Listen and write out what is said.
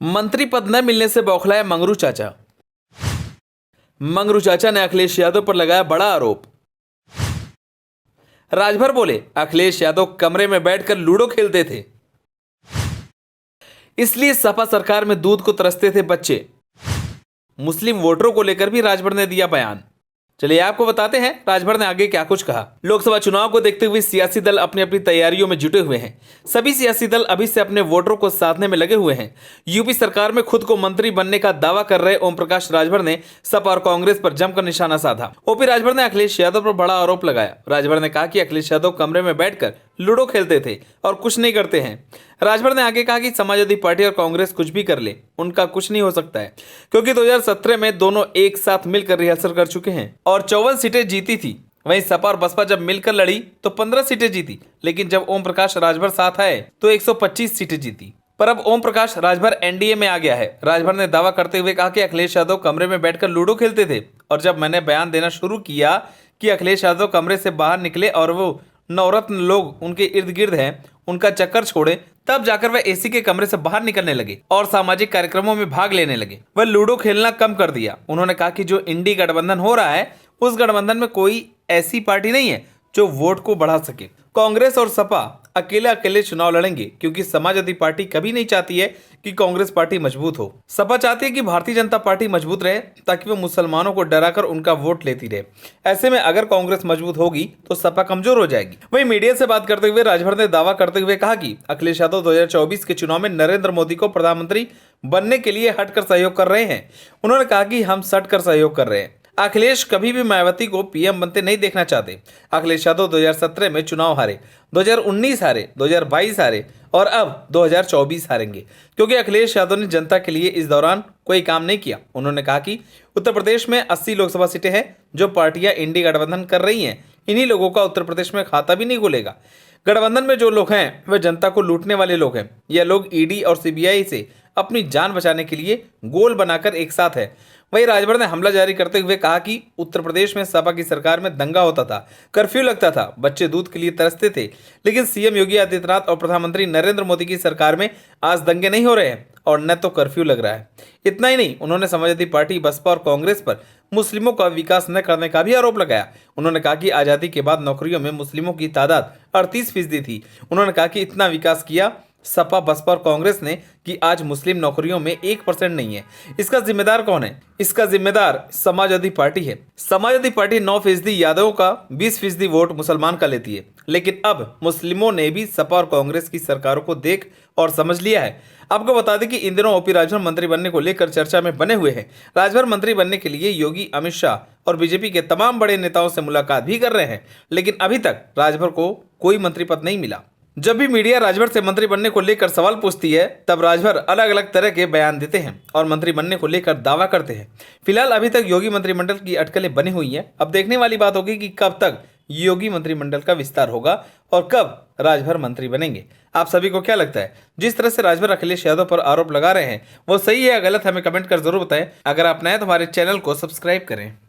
मंत्री पद न मिलने से बौखलाए मंगरू चाचा। मंगरू चाचा ने अखिलेश यादव पर लगाया बड़ा आरोप। राजभर बोले अखिलेश यादव कमरे में बैठकर लूडो खेलते थे, इसलिए सपा सरकार में दूध को तरसते थे बच्चे। मुस्लिम वोटरों को लेकर भी राजभर ने दिया बयान। चलिए आपको बताते हैं राजभर ने आगे क्या कुछ कहा। लोकसभा चुनाव को देखते हुए सियासी दल अपनी अपनी तैयारियों में जुटे हुए हैं। सभी सियासी दल अभी से अपने वोटरों को साधने में लगे हुए हैं। यूपी सरकार में खुद को मंत्री बनने का दावा कर रहे ओम प्रकाश राजभर ने सपा और कांग्रेस पर जमकर निशाना साधा। ओपी राजभर ने अखिलेश यादव पर बड़ा आरोप लगाया। राजभर ने कहा कि अखिलेश यादव कमरे में बैठकर लूडो खेलते थे और कुछ नहीं करते हैं। राजभर ने आगे कहा कि समाजवादी पार्टी और कांग्रेस कुछ भी कर ले, उनका कुछ नहीं हो सकता है, क्योंकि 2017 में दोनों एक साथ मिलकर रिहर्सल कर चुके हैं और 54 सीटें जीती थी। वहीं सपा और बसपा जब मिलकर लड़ी तो 15 सीटें जीती, लेकिन जब ओम प्रकाश राजभर साथ आए तो 125 सीटें जीती। पर अब ओम प्रकाश राजभर एनडीए में आ गया है। राजभर ने दावा करते हुए कहा कि अखिलेश यादव कमरे में बैठकर लूडो खेलते थे और जब मैंने बयान देना शुरू किया कि अखिलेश यादव कमरे से बाहर निकले और वो नवरत्न लोग उनके इर्द गिर्द हैं, उनका चक्कर छोड़े, तब जाकर वह एसी के कमरे से बाहर निकलने लगे और सामाजिक कार्यक्रमों में भाग लेने लगे। वह लूडो खेलना कम कर दिया। उन्होंने कहा कि जो इंडी गठबंधन हो रहा है उस गठबंधन में कोई ऐसी पार्टी नहीं है जो वोट को बढ़ा सके। कांग्रेस और सपा अकेले अकेले चुनाव लड़ेंगे, क्योंकि समाजवादी पार्टी कभी नहीं चाहती है कि कांग्रेस पार्टी मजबूत हो। सपा चाहती है कि भारतीय जनता पार्टी मजबूत रहे ताकि वो मुसलमानों को डराकर उनका वोट लेती रहे। ऐसे में अगर कांग्रेस मजबूत होगी तो सपा कमजोर हो जाएगी। वहीं मीडिया से बात करते हुए राजभर ने दावा करते हुए कहा कि अखिलेश यादव 2024 के चुनाव में नरेंद्र मोदी को प्रधानमंत्री बनने के लिए हटकर सहयोग कर रहे हैं। उन्होंने कहा कि हम सटकर सहयोग कर रहे हैं। अखिलेश कभी भी मायावती को पीएम बनते नहीं देखना चाहते। अखिलेश यादव 2017 में चुनाव हारे, 2019 हारे, 2022 हारे और अब 2024 हारेंगे, क्योंकि अखिलेश यादव ने जनता के लिए इस दौरान कोई काम नहीं किया। उन्होंने कहा कि उत्तर प्रदेश में 80 लोकसभा सीटें हैं जो पार्टियां इंडी गठबंधन कर रही हैं। इन्हीं लोगों का उत्तर प्रदेश में खाता भी नहीं खुलेगा। गठबंधन में जो लोग हैं वे जनता को लूटने वाले लोग हैं। यह लोग ईडी और सीबीआई से अपनी जान बचाने के लिए गोल बनाकर एक साथ है। वहीं राजभर ने हमला जारी करते हुए कहा कि उत्तर प्रदेश में सपा की सरकार में दंगा होता था, कर्फ्यू लगता था, बच्चे दूध के लिए तरसते थे, लेकिन सीएम योगी आदित्यनाथ और प्रधानमंत्री नरेंद्र मोदी की सरकार में आज दंगे नहीं हो रहे हैं और न तो कर्फ्यू लग रहा है। इतना ही नहीं, उन्होंने समाजवादी पार्टी, बसपा और कांग्रेस पर मुस्लिमों का विकास न करने का भी आरोप लगाया। उन्होंने कहा कि आजादी के बाद नौकरियों में मुस्लिमों की तादाद 38% थी। उन्होंने कहा कि इतना विकास किया सपा, बसपा और कांग्रेस ने कि आज मुस्लिम नौकरियों में 1% नहीं है। इसका जिम्मेदार कौन है? इसका जिम्मेदार समाजवादी पार्टी है। समाजवादी पार्टी 9% यादवों का, 20% वोट मुसलमान का लेती है, लेकिन अब मुस्लिमों ने भी सपा और कांग्रेस की सरकारों को देख और समझ लिया है। आपको बता दें कि इन दिनों ओपी राजभर मंत्री बनने को लेकर चर्चा में बने हुए हैं। राजभर मंत्री बनने के लिए योगी, अमित शाह और बीजेपी के तमाम बड़े नेताओं से मुलाकात भी कर रहे हैं, लेकिन अभी तक राजभर को कोई मंत्री पद नहीं मिला। जब भी मीडिया राजभर से मंत्री बनने को लेकर सवाल पूछती है, तब राजभर अलग अलग तरह के बयान देते हैं और मंत्री बनने को लेकर दावा करते हैं। फिलहाल अभी तक योगी मंत्रिमंडल की अटकलें बनी हुई हैं। अब देखने वाली बात होगी कि कब तक योगी मंत्रिमंडल का विस्तार होगा और कब राजभर मंत्री बनेंगे। आप सभी को क्या लगता है, जिस तरह से राजभर अखिलेश यादव पर आरोप लगा रहे हैं वो सही है या गलत, हमें कमेंट कर जरूर बताएं। अगर आप नए तो हमारे चैनल को सब्सक्राइब करें।